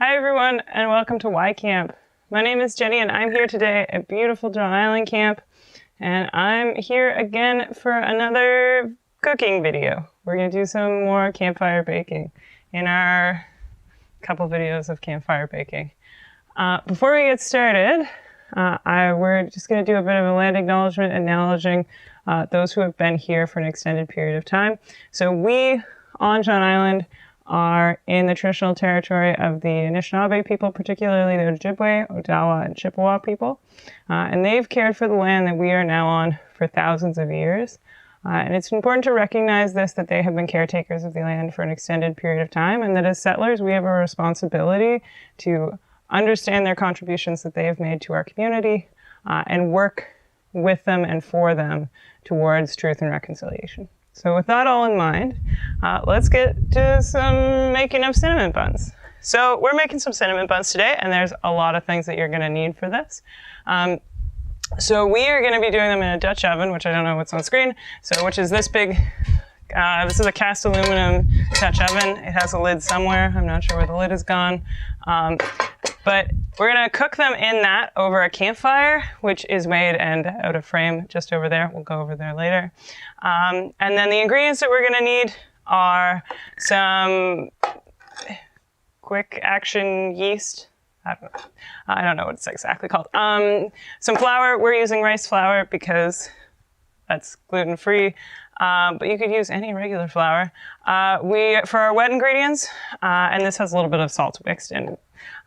Hi everyone, and welcome to YCamp. My name is Jenny, and I'm here today at beautiful John Island Camp, and I'm here again for another cooking video. We're going to do some more campfire baking in our couple videos of campfire baking. Before we get started, we're just going to do a bit of a land acknowledgement, acknowledging those who have been here for an extended period of time. So we, on John Island, are in the traditional territory of the Anishinaabe people, particularly the Ojibwe, Odawa, and Chippewa people. And they've cared for the land that we are now on for thousands of years. And it's important to recognize this, that they have been caretakers of the land for an extended period of time, and that as settlers, we have a responsibility to understand their contributions that they have made to our community and work with them and for them towards truth and reconciliation. So with that all in mind, let's get to some making of cinnamon buns. So we're making some cinnamon buns today, and there's a lot of things that you're going to need for this. So we are going to be doing them in a Dutch oven, which I don't know what's on screen, which is this big. This is a cast aluminum Dutch oven. It has a lid somewhere. I'm not sure where the lid has gone. But we're going to cook them in that over a campfire, which is made and out of frame just over there. We'll go over there later. And then the ingredients that we're going to need are some quick action yeast. I don't know what it's exactly called. Some flour. We're using rice flour because that's gluten-free. But you could use any regular flour. For our wet ingredients, and this has a little bit of salt mixed in.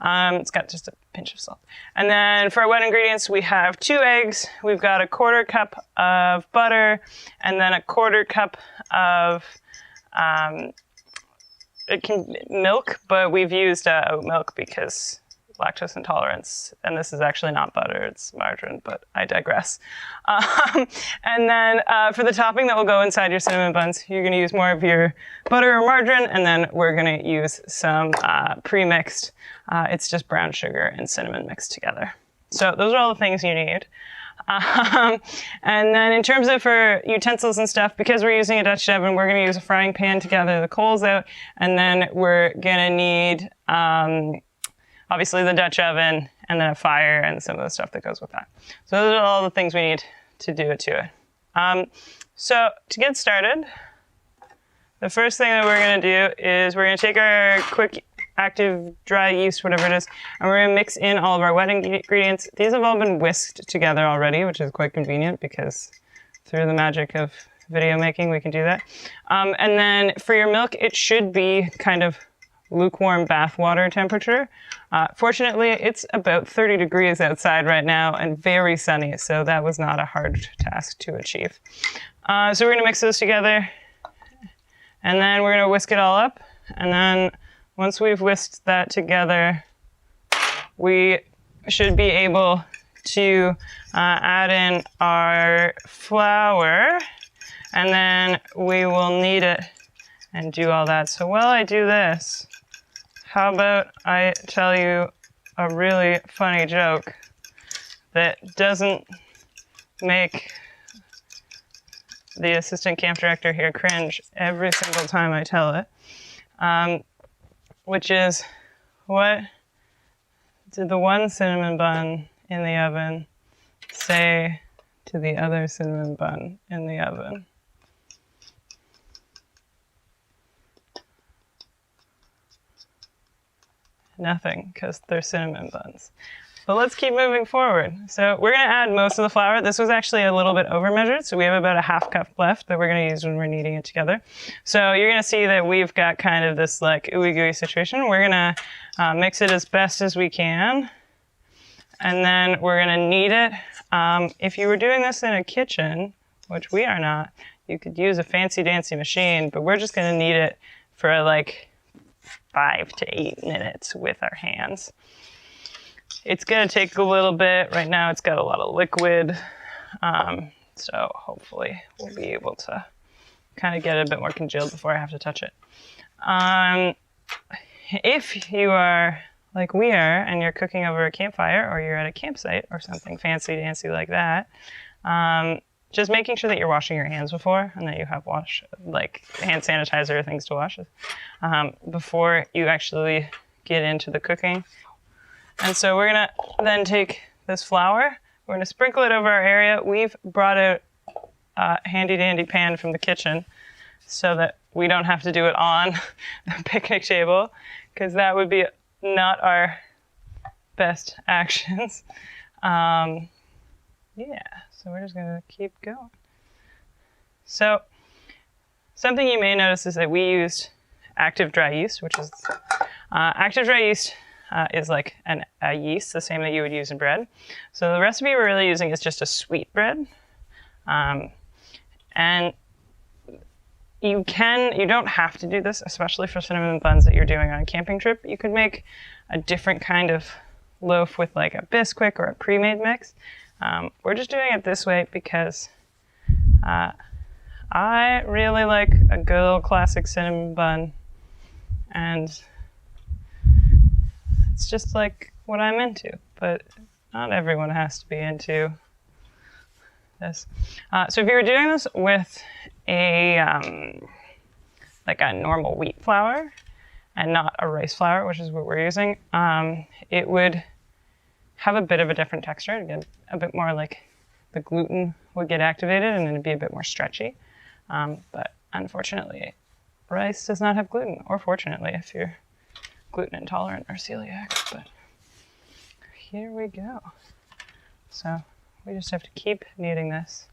It's got just a pinch of salt. And then for our wet ingredients, we have 2 eggs. We've got a 1/4 cup of butter, and then a 1/4 cup of milk, but we've used oat milk because lactose intolerance, and this is actually not butter, it's margarine, but I digress. And then for the topping that will go inside your cinnamon buns, you're going to use more of your butter or margarine, and then we're going to use some pre-mixed, it's just brown sugar and cinnamon mixed together. So those are all the things you need. And then in terms of for utensils and stuff, because we're using a Dutch oven, we're going to use a frying pan to gather the coals out, and then we're going to need obviously the Dutch oven, and then a fire, and some of the stuff that goes with that. So those are all the things we need to do it to it. So to get started, the first thing that we're going to do is we're going to take our quick active dry yeast, whatever it is, and we're going to mix in all of our wet ingredients. These have all been whisked together already, which is quite convenient because through the magic of video making, we can do that. And then for your milk, it should be kind of lukewarm bath water temperature. Fortunately, it's about 30 degrees outside right now and very sunny, so that was not a hard task to achieve. So we're going to mix those together, and then we're going to whisk it all up, and then once we've whisked that together, we should be able to add in our flour, and then we will knead it and do all that. So while I do this, how about I tell you a really funny joke that doesn't make the assistant camp director here cringe every single time I tell it, which is, what did the one cinnamon bun in the oven say to the other cinnamon bun in the oven? Nothing, because they're cinnamon buns. But let's keep moving forward. So we're going to add most of the flour. This was actually a little bit over measured, so we have about a 1/2 cup left that we're going to use when we're kneading it together. So you're going to see that we've got kind of this like ooey gooey situation. We're going to mix it as best as we can, and then we're going to knead it. If you were doing this in a kitchen, which we are not, you could use a fancy dancy machine, but we're just going to knead it for like 5 to 8 minutes with our hands. It's going to take a little bit. Right now it's got a lot of liquid, so hopefully we'll be able to kind of get it a bit more congealed before I have to touch it. If you are like we are and you're cooking over a campfire, or you're at a campsite or something fancy dancy like that, just making sure that you're washing your hands before, and that you have hand sanitizer or things to wash before you actually get into the cooking. And so we're gonna then take this flour, we're gonna sprinkle it over our area. We've brought out a handy dandy pan from the kitchen so that we don't have to do it on the picnic table, because that would be not our best actions. Yeah, so we're just gonna keep going. So something you may notice is that we used active dry yeast, which is active dry yeast is like a yeast, the same that you would use in bread. So the recipe we're really using is just a sweet bread. And you don't have to do this, especially for cinnamon buns that you're doing on a camping trip. You could make a different kind of loaf with like a Bisquick or a pre-made mix. We're just doing it this way because I really like a good old classic cinnamon bun, and it's just like what I'm into, but not everyone has to be into this. So if you were doing this with a like a normal wheat flour and not a rice flour, which is what we're using, it would have a bit of a different texture. It'd get a bit more like the gluten would get activated and it'd be a bit more stretchy. But unfortunately, rice does not have gluten, or fortunately if you're gluten intolerant or celiac, but here we go. So we just have to keep kneading this.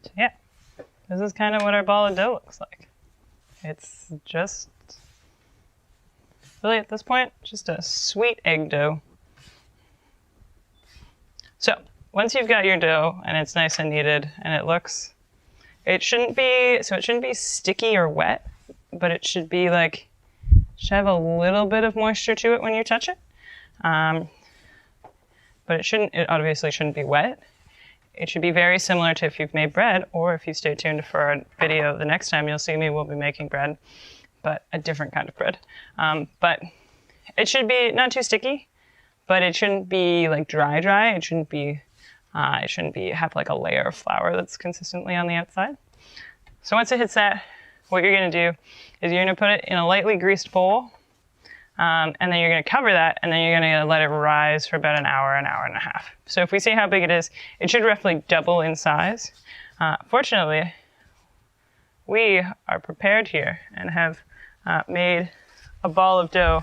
So yeah, this is kind of what our ball of dough looks like. It's just, really at this point, just a sweet egg dough. So once you've got your dough and it's nice and kneaded and it shouldn't be sticky or wet, but it should be like, should have a little bit of moisture to it when you touch it. But it obviously shouldn't be wet. It should be very similar to if you've made bread, or if you stay tuned for our video the next time, you'll see me, we'll be making bread, but a different kind of bread. But it should be not too sticky, but it shouldn't be like dry. It shouldn't have like a layer of flour that's consistently on the outside. So once it hits that, what you're gonna do is you're gonna put it in a lightly greased bowl, and then you're gonna cover that, and then you're gonna let it rise for about an hour and a half. So if we see how big it is, it should roughly double in size. Fortunately, we are prepared here and have made a ball of dough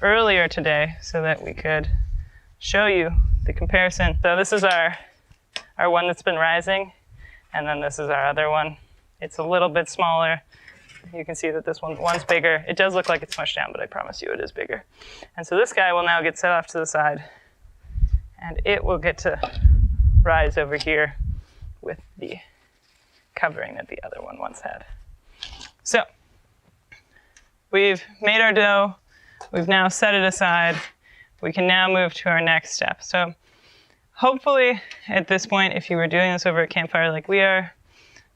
earlier today so that we could show you the comparison. So this is our one that's been rising, and then this is our other one. It's a little bit smaller. You can see that this one's bigger. It does look like it's mushed down, but I promise you it is bigger. And so this guy will now get set off to the side, and it will get to rise over here with the covering that the other one once had. So we've made our dough. We've now set it aside. We can now move to our next step. So hopefully at this point, if you were doing this over a campfire like we are,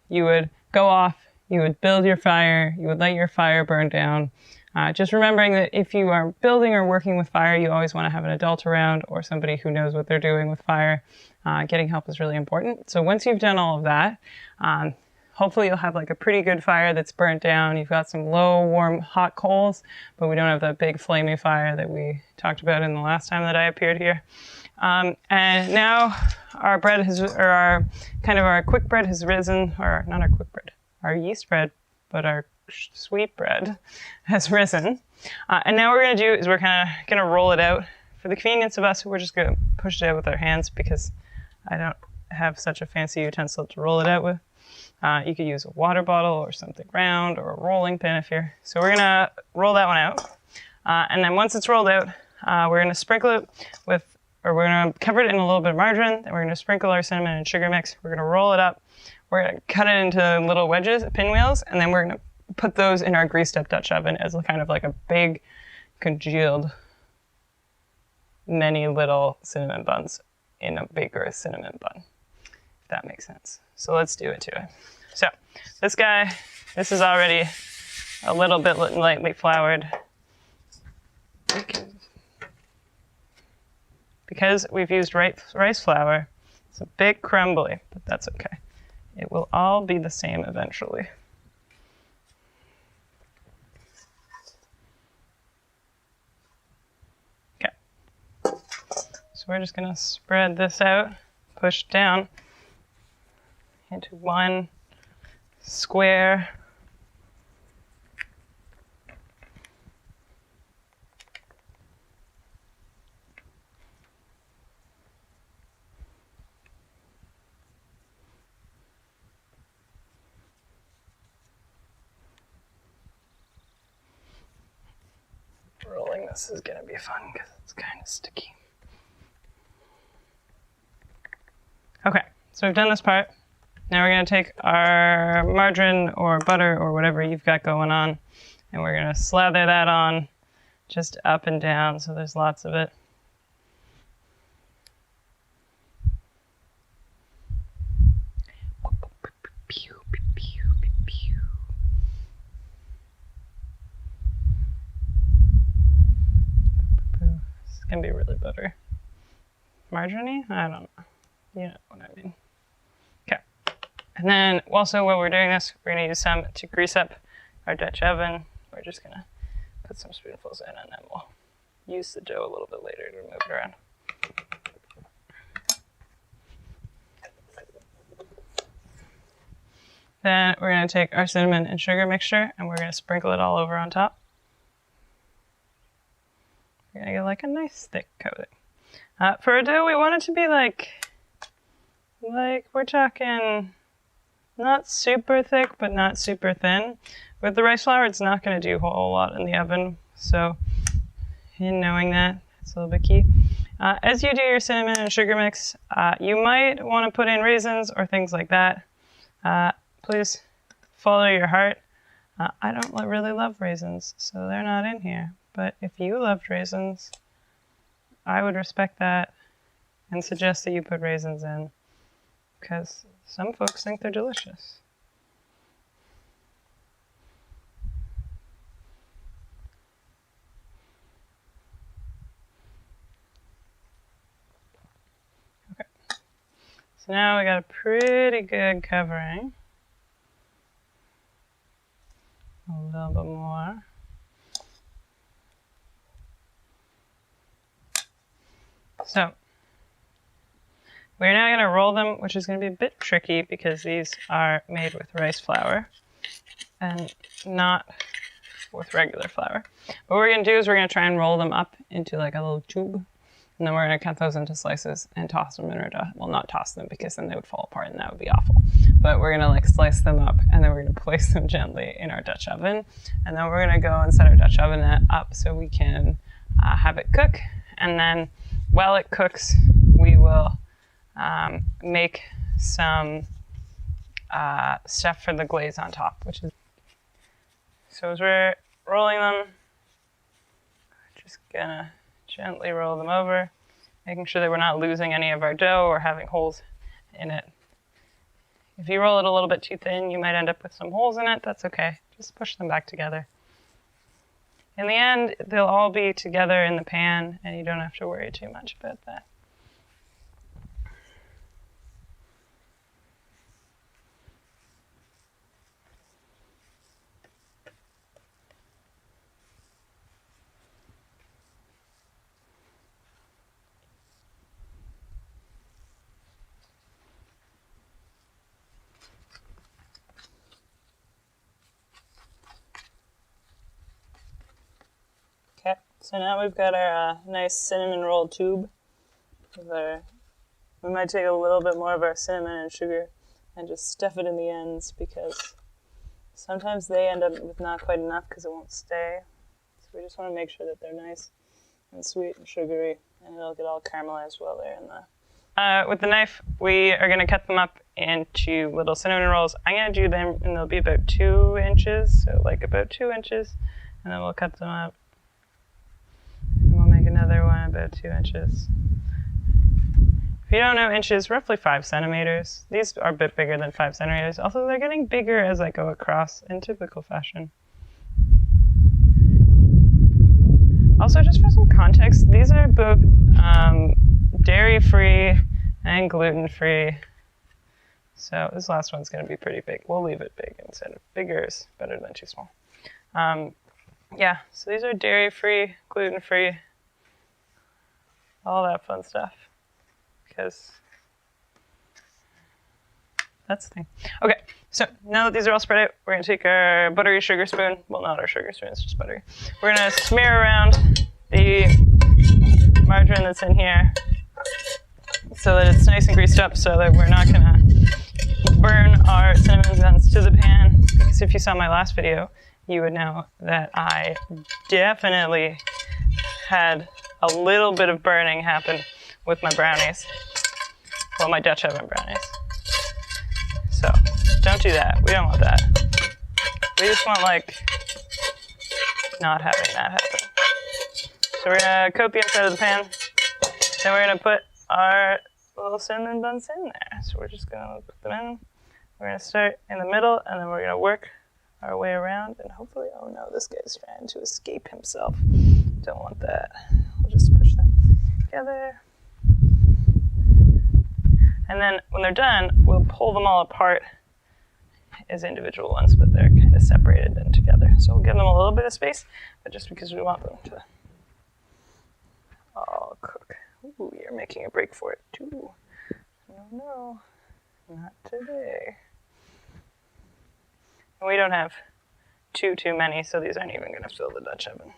you would go off, you would build your fire, you would let your fire burn down. Just remembering that if you are building or working with fire, you always want to have an adult around or somebody who knows what they're doing with fire. Getting help is really important. So once you've done all of that, hopefully you'll have like a pretty good fire that's burnt down. You've got some low, warm, hot coals, but we don't have that big flamey fire that we talked about in the last time that I appeared here. And now our bread our quick bread has risen, or not our quick bread, our yeast bread, but our sweet bread has risen. And now what we're gonna do is we're kind of gonna roll it out. For the convenience of us, we're just gonna push it out with our hands because I don't have such a fancy utensil to roll it out with. You could use a water bottle or something round, or a rolling pin if you're. So we're gonna roll that one out. And then once it's rolled out, we're gonna sprinkle it we're gonna cover it in a little bit of margarine, then we're gonna sprinkle our cinnamon and sugar mix. We're gonna roll it up. We're gonna cut it into little wedges, pinwheels, and then we're gonna put those in our greased up Dutch oven as kind of like a big congealed many little cinnamon buns in a bigger cinnamon bun, if that makes sense. So let's do it to it. So this is already a little bit lightly floured. Because we've used rice flour, it's a bit crumbly, but that's okay. It will all be the same eventually. Okay. So we're just going to spread this out, push down into one square. Rolling this is going to be fun because it's kind of sticky. Okay, so we've done this part. Now we're going to take our margarine or butter or whatever you've got going on, and we're going to slather that on just up and down so there's lots of it. This is going to be really butter. Margarine-y? I don't know. You know what I mean. Okay. And then also while we're doing this, we're going to use some to grease up our Dutch oven. We're just going to put some spoonfuls in, and then we'll use the dough a little bit later to move it around. Then we're going to take our cinnamon and sugar mixture, and we're going to sprinkle it all over on top. We're going to get like a nice thick coating. For a dough, we want it to be like we're talking not super thick, but not super thin. With the rice flour, it's not going to do a whole lot in the oven. So in knowing that, it's a little bit key. As you do your cinnamon and sugar mix, you might want to put in raisins or things like that. Please follow your heart. I don't really love raisins, so they're not in here. But if you loved raisins, I would respect that and suggest that you put raisins in, because some folks think they're delicious. Okay, so now we got a pretty good covering. A little bit more. So we're now going to roll them, which is going to be a bit tricky because these are made with rice flour and not with regular flour. What we're going to do is we're going to try and roll them up into like a little tube, and then we're going to cut those into slices and toss them in our Dutch. Well, not toss them because then they would fall apart and that would be awful. But we're going to like slice them up, and then we're going to place them gently in our Dutch oven, and then we're going to go and set our Dutch oven up so we can have it cook. And then while it cooks, we will make some stuff for the glaze on top, which is, so as we're rolling them, just gonna gently roll them over, making sure that we're not losing any of our dough or having holes in it. If you roll it a little bit too thin, you might end up with some holes in it. That's okay. Just push them back together. In the end, they'll all be together in the pan, and you don't have to worry too much about that. Okay, so now we've got our nice cinnamon roll tube. We might take a little bit more of our cinnamon and sugar and just stuff it in the ends, because sometimes they end up with not quite enough because it won't stay. So we just want to make sure that they're nice and sweet and sugary, and it'll get all caramelized while they're in the... With the knife, we are going to cut them up into little cinnamon rolls. I'm going to do them, and they'll be about 2 inches, so like about 2 inches, and then we'll cut them up. And we'll make another one about 2 inches. If you don't know inches, roughly 5 centimeters. These are a bit bigger than 5 centimeters. Also, they're getting bigger as I go across in typical fashion. Also, just for some context, these are both dairy-free and gluten-free. So this last one's going to be pretty big. We'll leave it big instead of bigger is better than too small. Yeah, so these are dairy-free, gluten-free, all that fun stuff. Because that's the thing. Okay, so now that these are all spread out, we're going to take our buttery sugar spoon. Well, not our sugar spoon, it's just buttery. We're going to smear around the margarine that's in here so that it's nice and greased up so that we're not going to burn our cinnamon buns to the pan. Because if you saw my last video, you would know that I definitely had a little bit of burning happen with my brownies. Well, my Dutch oven brownies. So, don't do that. We don't want that. We just want, like, not having that happen. So we're going to coat the inside of the pan. Then we're going to put our little cinnamon buns in there. So we're just going to put them in. We're going to start in the middle, and then we're going to work our way around. And hopefully, oh no, this guy's trying to escape himself. Don't want that. We'll just push them together. And then when they're done, we'll pull them all apart as individual ones, but they're kind of separated and together. So we'll give them a little bit of space, but just because we want them to all cook. Ooh, you're making a break for it too. No, not today. And we don't have too many, so these aren't even going to fill the Dutch oven.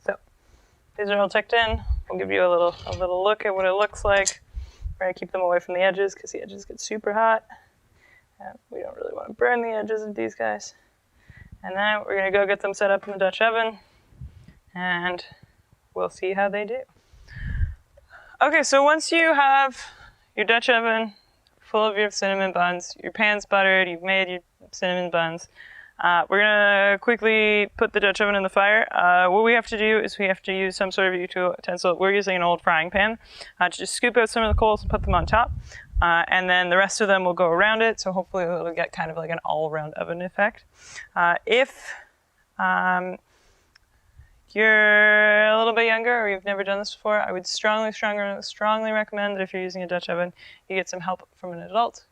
So these are all tucked in. We'll give you a little look at what it looks like. We're going to keep them away from the edges because the edges get super hot. And we don't really want to burn the edges of these guys. And then we're going to go get them set up in the Dutch oven. And we'll see how they do. Okay, so once you have your Dutch oven full of your cinnamon buns, your pan's buttered, you've made your cinnamon buns, we're going to quickly put the Dutch oven in the fire. What we have to do is we have to use some sort of utensil. We're using an old frying pan to just scoop out some of the coals and put them on top. And then the rest of them will go around it, so hopefully it'll get kind of like an all-around oven effect. If you're a little bit younger or you've never done this before, I would strongly recommend that if you're using a Dutch oven, you get some help from an adult.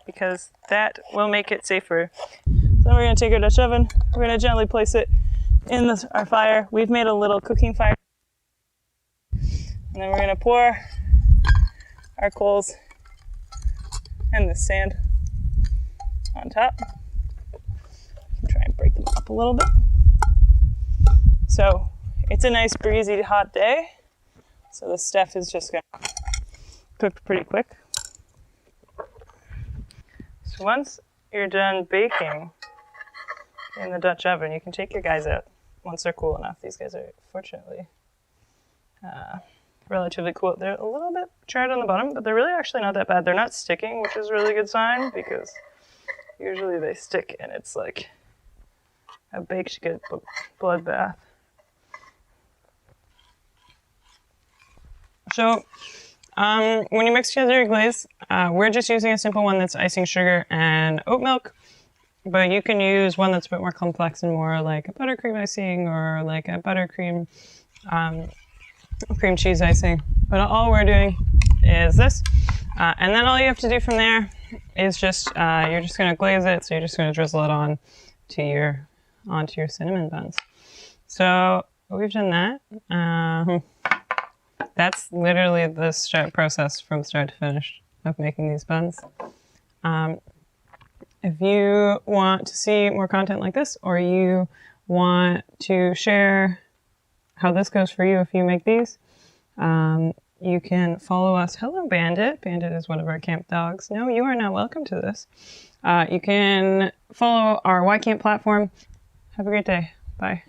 Because that will make it safer. So then we're going to take our Dutch oven, we're going to gently place it in our fire. We've made a little cooking fire. And then we're going to pour our coals and the sand on top. Try and break them up a little bit. So it's a nice breezy hot day. So the stuff is just going to cook pretty quick. So once you're done baking in the Dutch oven, you can take your guys out once they're cool enough. These guys are fortunately relatively cool. They're a little bit charred on the bottom, but they're really actually not that bad. They're not sticking, which is a really good sign because usually they stick and it's like a baked good bloodbath. So when you mix together your glaze, we're just using a simple one that's icing sugar and oat milk, but you can use one that's a bit more complex and more like a buttercream icing or like a buttercream cream cheese icing. But all we're doing is this, and then all you have to do from there is just you're just going to glaze it, so you're just going to drizzle it on to onto your cinnamon buns. So we've done that. That's literally the process from start to finish of making these buns. If you want to see more content like this, or you want to share how this goes for you if you make these, you can follow us. Hello, Bandit. Bandit is one of our camp dogs. No, you are not welcome to this. You can follow our YCamp platform. Have a great day. Bye.